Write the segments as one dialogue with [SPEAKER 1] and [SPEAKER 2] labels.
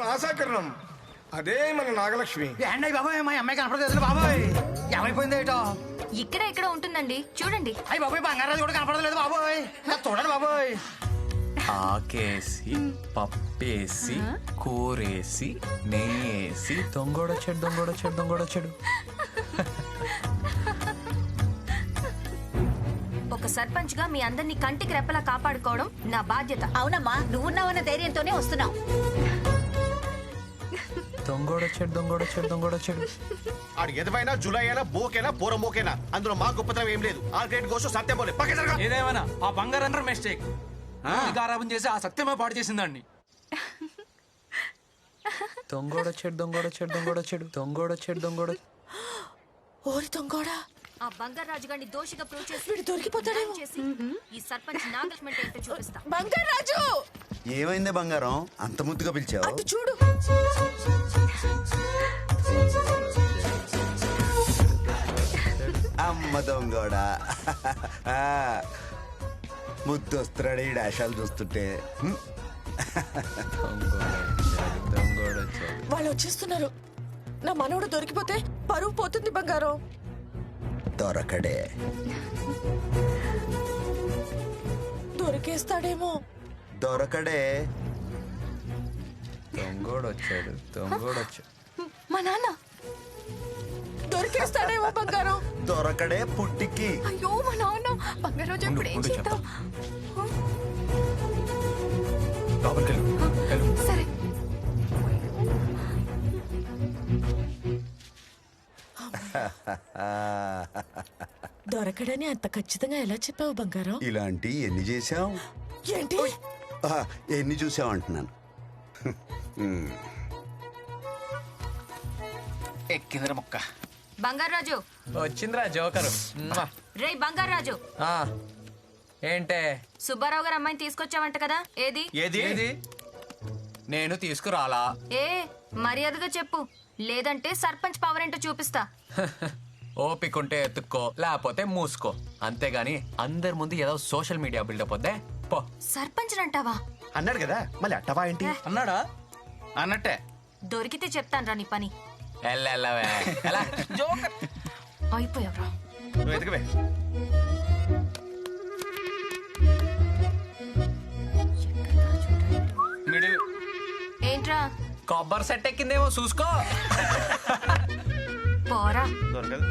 [SPEAKER 1] అతని ఆశాకిరణం అదే మన నాగలక్ష్మి.
[SPEAKER 2] ఏంటయ్య బాబాయ్, మా అమ్మాయి కనపడలేదు బాబాయ్. ఏమైపోయింది ఏటో?
[SPEAKER 3] ఇక్కడ ఎక్కడ ఉంటుందండి, చూడండి.
[SPEAKER 2] అయ్యి బాబాయ్, బంగారాజు కూడా కనపడలేదు బాబాయ్. చూడండి బాబాయ్.
[SPEAKER 4] ఆకేసి పప్పేసి కూరేసి నెయ్యేసి దొంగోడొచ్చాడు.
[SPEAKER 3] ఒక సర్పంచ్ గా మీ అందరినీ కంటికి రెప్పలా కాపాడుకోవడం నా బాధ్యత.
[SPEAKER 5] అవునమ్మా, నువ్వున్నావన్న ధైర్యంతోనే వస్తున్నావు.
[SPEAKER 4] దొంగోడొచ్చాడు.
[SPEAKER 6] ఆడు ఎదవైనా జులైనా బోకేనా పోరమోకేనా అందులో మా గొప్పతనం ఏం లేదు. ఆ గ్రేట్ కోసం సత్యం పోలే పక్క జరగా.
[SPEAKER 7] ఏదేమైనా ఆ బంగారం మిస్టేక్ గారాబం చేసి ఆ సత్యమే పాడు చేసిందండి.
[SPEAKER 4] దొంగోడొచ్చాడు.
[SPEAKER 5] ఓరి దొంగోడా,
[SPEAKER 3] ఆ బంగారాజు గారిని దోషిగా ప్రూవ్ చేసి
[SPEAKER 5] వీడు దొరికిపోతాడేమో.
[SPEAKER 3] చేసి ఈ సర్పంచ్ నాగలక్ష్మి ఏంటో చూపిస్తా.
[SPEAKER 5] బంగారాజు,
[SPEAKER 8] ఏమైందే బంగారం, అంత ముద్దుగా పిలిచావు?
[SPEAKER 5] అటు చూడు.
[SPEAKER 8] అమ్మ దొంగోడా, ముద్దు వస్తున్నాడు ఈ డాషాలు చూస్తుంటే.
[SPEAKER 5] వాళ్ళు వచ్చేస్తున్నారు. నా మనవడు దొరికిపోతే పరువు పోతుంది బంగారం.
[SPEAKER 8] దొరకడే.
[SPEAKER 5] దొరికేస్తాడేమో.
[SPEAKER 8] దొరకడే.
[SPEAKER 4] దొంగోడొచ్చాడు.
[SPEAKER 5] మా నాన్న దొరికేస్తాడేమో బంగారం.
[SPEAKER 8] దొరకడే పుట్టికి.
[SPEAKER 5] అయ్యో మా నాన్న. బంగారాజు ఇప్పుడు ఏం చేద్దాం? సరే. దొరకడని అంత ఖచ్చితంగా ఎలా చెప్పావు బంగారం?
[SPEAKER 8] ఇలాంటి ఎన్ని చేసావు?
[SPEAKER 5] ఏంటి?
[SPEAKER 8] ఎన్ని చూసావు అంటున్నాను.
[SPEAKER 2] ఎక్కిందిరా మొక్క.
[SPEAKER 3] బంగారాజు
[SPEAKER 4] వచ్చిందిరా జోకరు.
[SPEAKER 3] రేయ్ బంగారాజు,
[SPEAKER 4] ఏంటే
[SPEAKER 3] సుబ్బారావు గారు అమ్మాయిని తీసుకొచ్చావంట కదా, ఏది?
[SPEAKER 4] ఏది? నేను తీసుకురాలా.
[SPEAKER 3] ఏ మర్యాదగా చెప్పు, లేదంటే సర్పంచ్ పవర్ ఏంటో చూపిస్తా.
[SPEAKER 4] ఓపికంటే ఎత్తుక్కో, లేకపోతే మూసుకో. అంతేగాని అందరి ముందు ఏదో సోషల్ మీడియా బిల్డప్ వద్దే పో.
[SPEAKER 3] సర్పంచ్ అంటావా?
[SPEAKER 6] అన్నాడు కదా మళ్ళీ అట్టవా ఏంటి?
[SPEAKER 7] అన్నాడా? అన్నట్టే.
[SPEAKER 3] దొరికితే చెప్తాను రా నీ పని.
[SPEAKER 4] ఎల్లవే
[SPEAKER 7] జోకర్.
[SPEAKER 3] అయిపోయావురా.
[SPEAKER 6] నువ్వు ఎదుగువే.
[SPEAKER 7] మిడిల్.
[SPEAKER 3] ఏంట్రా?
[SPEAKER 4] కొబ్బరి సెట్ ఎక్కిందేమో చూసుకో.
[SPEAKER 3] పోరా.
[SPEAKER 6] దొరకదు.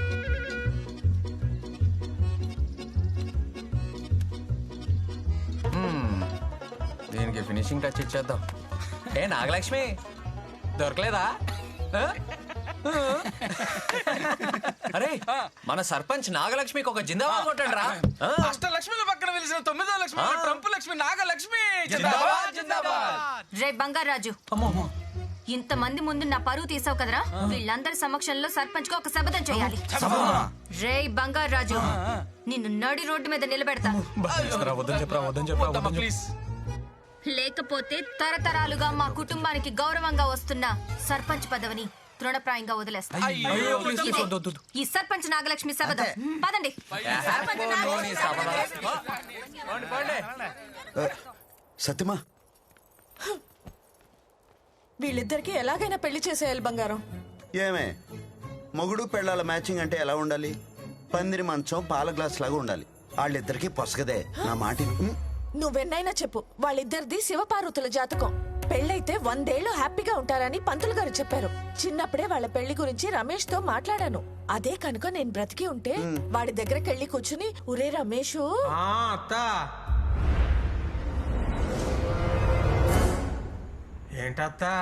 [SPEAKER 4] దీనికి ఫినిషింగ్ టచ్ ఇచ్చేద్దాం. ఏ నాగలక్ష్మి దొరకలేదా? అరే మన సర్పంచ్ నాగలక్ష్మికి ఒక జిందాబాద్ కొట్టండి రా.
[SPEAKER 7] అష్టలక్ష్మిల పక్కన వెలిసిన 9వ లక్ష్మి ట్రంప్ లక్ష్మి నాగలక్ష్మి.
[SPEAKER 3] రే బంగారాజు, ఇంతమంది ముందు నా పరువు తీసావు కదరా. వీళ్ళందరి సమక్షంలో సర్పంచ్ కు ఒక శపథం చేయాలి. రే బంగారాజు, నిన్ను నడి రోడ్డు మీద నిలబెడతా.
[SPEAKER 7] ప్లీజ్.
[SPEAKER 3] లేకపోతే తరతరాలుగా మా కుటుంబానికి గౌరవంగా వస్తున్న సర్పంచ్ పదవిని తృణప్రాయంగా వదిలేస్తా. ఈ సర్పంచ్ నాగలక్ష్మి శపథం. పదండి.
[SPEAKER 8] సత్యమా,
[SPEAKER 5] వీళ్ళిద్దరికి ఎలాగైనా పెళ్లి చేసేయాలి బంగారం.
[SPEAKER 8] ఏమే మొగుడు పెళ్ళాల మ్యాచింగ్ అంటే ఎలా ఉండాలి? పందిరి మంచం పాల గ్లాస్ లాగా ఉండాలి. వాళ్ళిద్దరికి పొసగదే. నా మాట
[SPEAKER 5] నువ్వెన్నైనా చెప్పు, వాళ్ళిద్దరిది శివపార్వతుల జాతకం. పెళ్ళైతే 100 ఏళ్లు హ్యాపీగా ఉంటారని పంతులు గారు చెప్పారు. చిన్నప్పుడే వాళ్ళ పెళ్లి గురించి రమేష్ తో మాట్లాడాను. అదే కనుక నేను బ్రతికి ఉంటే వాడి దగ్గరికి వెళ్ళి కూర్చుని, ఒరే రమేష్,
[SPEAKER 1] ఏంటత్తా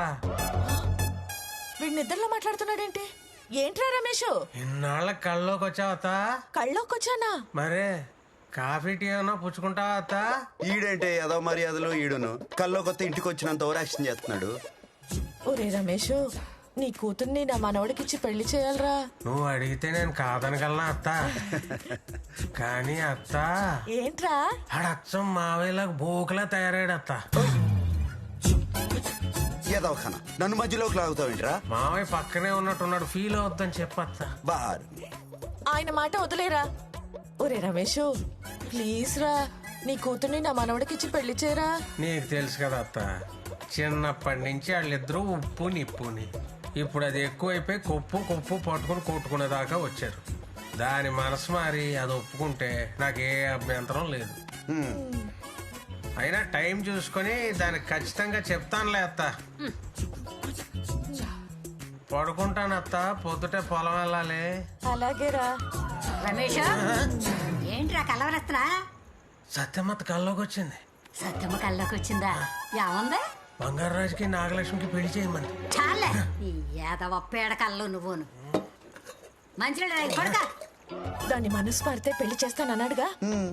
[SPEAKER 5] వీడి నిద్రలో మాట్లాడుతున్నాడేంటి? ఏంట్రా రమేష్,
[SPEAKER 1] ఇన్నాళ్ళ కళ్ళలోకి వచ్చావత్తా?
[SPEAKER 5] కళ్ళోకొచ్చానా?
[SPEAKER 1] మరే కాఫీ టీ ఏమన్నా పుచ్చుకుంటావా అత్తా?
[SPEAKER 8] ఈడంటే ఏదో మర్యాదలు ఈడును కల్లో కొత్త ఇంటికి వచ్చినంత ఓవరాక్షన్ చేస్తున్నాడు.
[SPEAKER 5] ఒరే రమేష్, నీ కూతుర్ని నా మనవడికిచ్చి పెళ్లి చేయాలరా.
[SPEAKER 1] నువ్వు అడిగితే నేను కాదనగలనా అత్తా? కానీ అత్తా,
[SPEAKER 5] ఏంట్రా?
[SPEAKER 1] ఆడచ్చం మావయ్యలకు బోకులా తయారయ్యాడు అత్తా.
[SPEAKER 8] ఏదో ఖానా నన్ను మధ్యలోకి లాగుతావేంట్రా?
[SPEAKER 1] మావయ్య పక్కనే ఉన్నట్టున్నాడు, ఫీల్ అవద్దని చెప్పత్తా.
[SPEAKER 8] బార్
[SPEAKER 5] ఆయన మాట వదిలేరా. ఒరే రమేష్, ప్లీజ్ రా, నీ కూతుర్ని నా మనవడికిచ్చి పెళ్లి చేయరా.
[SPEAKER 1] నీకు తెలుసు కదా అత్త, చిన్నప్పటి నుంచి వాళ్ళిద్దరూ ఉప్పు నిప్పుని. ఇప్పుడు అది ఎక్కువైపోయి కొప్పు పట్టుకుని కొట్టుకునేదాకా వచ్చారు. దాని మనసు మారి అది ఒప్పుకుంటే నాకు ఏ అభ్యంతరం లేదు. అయినా టైం చూసుకొని దానికి ఖచ్చితంగా చెప్తానులే అత్త. పడుకుంటాను అత్త, పొద్దుటే పొలం వెళ్ళాలి.
[SPEAKER 5] అలాగేరా.
[SPEAKER 9] రమేష్ ఏంట్రా కలవరత్నా?
[SPEAKER 1] సత్యమత్త కల్లోకి వచ్చింది.
[SPEAKER 9] సత్యమ్మ కళ్ళకి వచ్చిందా? ఏముంది?
[SPEAKER 1] బంగారాజుకి నాగలక్ష్మికి పెళ్లి చేయమని.
[SPEAKER 9] చాలే ఈ ఏదవ పేడ కళ్ళు నువ్వును. మంచినీళ్ళు కొడక.
[SPEAKER 5] దాని మనసు మారితే పెళ్లి చేస్తానన్నాడుగా.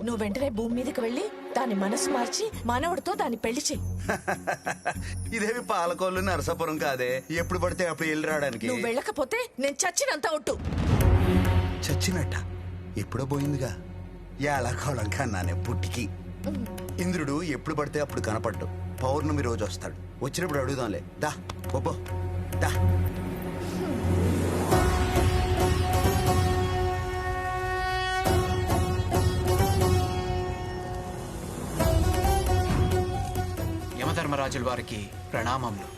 [SPEAKER 5] నువ్వు వెంటనే భూమి మీదకి వెళ్ళి దాని మనసు మార్చి మనవడితో దాన్ని పెళ్లి చెయ్యి.
[SPEAKER 8] ఇదేమి పాలకోళ్ళు నరసాపురం కాదే, ఎప్పుడు పడితే అప్పుడు వెళ్ళి రావడానికి.
[SPEAKER 5] నువ్వు వెళ్ళకపోతే నేను చచ్చినంత ఒట్టు.
[SPEAKER 8] చచ్చినట్ట ఎప్పుడో పోయిందిగా. ఏళకోళం కన్నానే పుట్టికి. ఇంద్రుడు ఎప్పుడు పడితే అప్పుడు కనపడ్డు. పౌర్ణమి రోజు వస్తాడు. వచ్చినప్పుడు అడుగుదాంలే. దా ఒబ్బో దా.
[SPEAKER 7] యమధర్మరాజుల వారికి ప్రణామములు.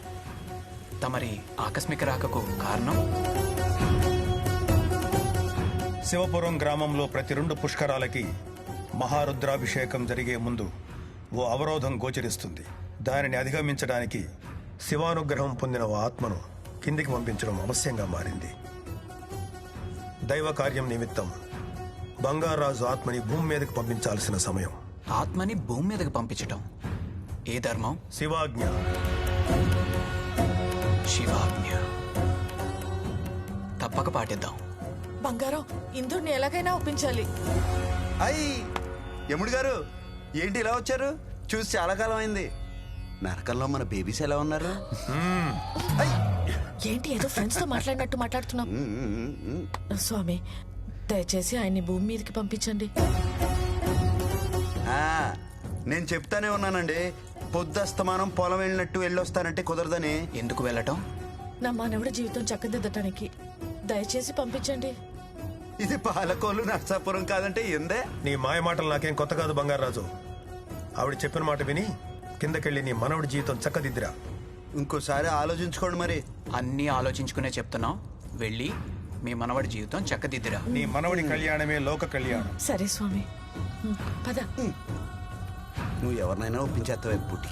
[SPEAKER 7] తమరి ఆకస్మిక రాకకు కారణం?
[SPEAKER 10] శివపురం గ్రామంలో ప్రతి 2 పుష్కరాలకి మహారుద్రాభిషేకం జరిగే ముందు ఓ అవరోధం గోచరిస్తుంది. దానిని అధిగమించడానికి శివానుగ్రహం పొందిన ఓ ఆత్మను కిందికి పంపించడం అవశ్యంగా మారింది. దైవ కార్యం నిమిత్తం బంగారాజు ఆత్మని భూమి మీదకి పంపించాల్సిన సమయం.
[SPEAKER 7] ఆత్మని భూమి మీదకి పంపించటం ఏ ధర్మం?
[SPEAKER 10] శివాజ్ఞ.
[SPEAKER 7] శివాజ్ఞ. తప్పక పాటిద్దాం.
[SPEAKER 5] బంగారం, ఇంద్రుడిని ఎలాగైనా ఒప్పించాలి.
[SPEAKER 8] అయ్యి యముడు గారు ఏంటి ఇలా వచ్చారు? చూసి చాలా కాలం అయింది. నరకంలో మన బేబీస్ ఎలా ఉన్నారు?
[SPEAKER 5] ఏంటి ఏదో ఫ్రెండ్స్ తో మాట్లాడినట్టు మాట్లాడుతున్నాం. స్వామి, దయచేసి ఆయన్ని భూమి మీదకి పంపించండి.
[SPEAKER 8] ఆ, నేను చెప్తానే ఉన్నానండి. పొద్దస్తమానం పొలం వెళ్ళినట్టు వెళ్ళొస్తానంటే కుదరదని.
[SPEAKER 7] ఎందుకు వెళ్ళటం?
[SPEAKER 5] నా మానవుడి జీవితం చక్కదిద్దటానికి దయచేసి పంపించండి.
[SPEAKER 8] ఇది పాలకోళ్ళు నర్సాపురం కాదంటే ఎందే.
[SPEAKER 10] నీ మాయ మాటలు నాకేం కొత్త కాదు బంగారాజు. ఆవిడ చెప్పిన మాట విని కిందకెళ్ళి నీ మనవడి జీవితం చక్కదిద్దిరా.
[SPEAKER 8] ఇంకోసారి ఆలోచించుకోండి మరి.
[SPEAKER 7] అన్నీ ఆలోచించుకునే చెప్తున్నాం. వెళ్ళి మీ మనవడి జీవితం చక్కదిద్దిరా.
[SPEAKER 10] నీ మనవడి కళ్యాణమే లోక కళ్యాణం.
[SPEAKER 5] సరే స్వామి, పద.
[SPEAKER 8] నువ్వు ఎవరినైనా ఒప్పించేస్తావే పుట్టి.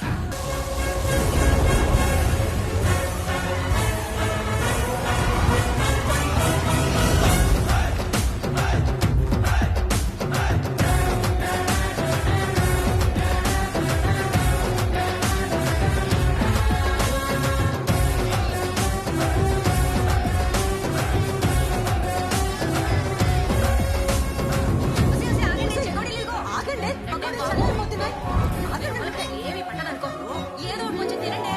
[SPEAKER 3] ఏమి పట్టదనుకో, ఏదో ఒకటి కొంచెం తినండి.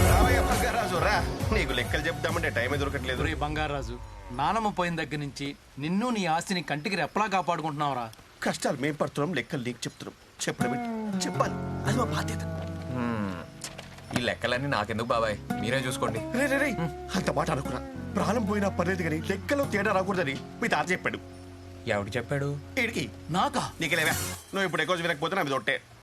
[SPEAKER 6] రావయ్య బంగారాజు రా. నీకు లెక్కలు చెప్దామంటే టైమే దొరకట్లేదు.
[SPEAKER 7] రే బంగారాజు, నానమ్మ పోయిన దగ్గర నుంచి నిన్ను నీ ఆస్తిని కంటికి రెప్పలా కాపాడుకుంటున్నావురా.
[SPEAKER 6] కష్టాలు మేం పడుతున్నాం, లెక్కలు నీకు చెప్తున్నాం. చెప్పడం చెప్పాలి, అది మా బాధ్యత.
[SPEAKER 4] ఈ లెక్కలన్నీ నాకెందుకు బాబాయ్, మీరే చూసుకోండి.
[SPEAKER 6] రే అంత మాట అనుకున్నా. ప్రాణం పోయినా పర్లేదు కానీ లెక్కలో తేడా రాకూడదని మీ తాత చెప్పాడు.
[SPEAKER 4] ఎవడు చెప్పాడు?
[SPEAKER 6] ఈడికి
[SPEAKER 7] నాకా?
[SPEAKER 6] నీకు లేవా? నువ్వు ఇప్పుడు ఎక్కువ వినకపోతే నా మీద ఒట్టే.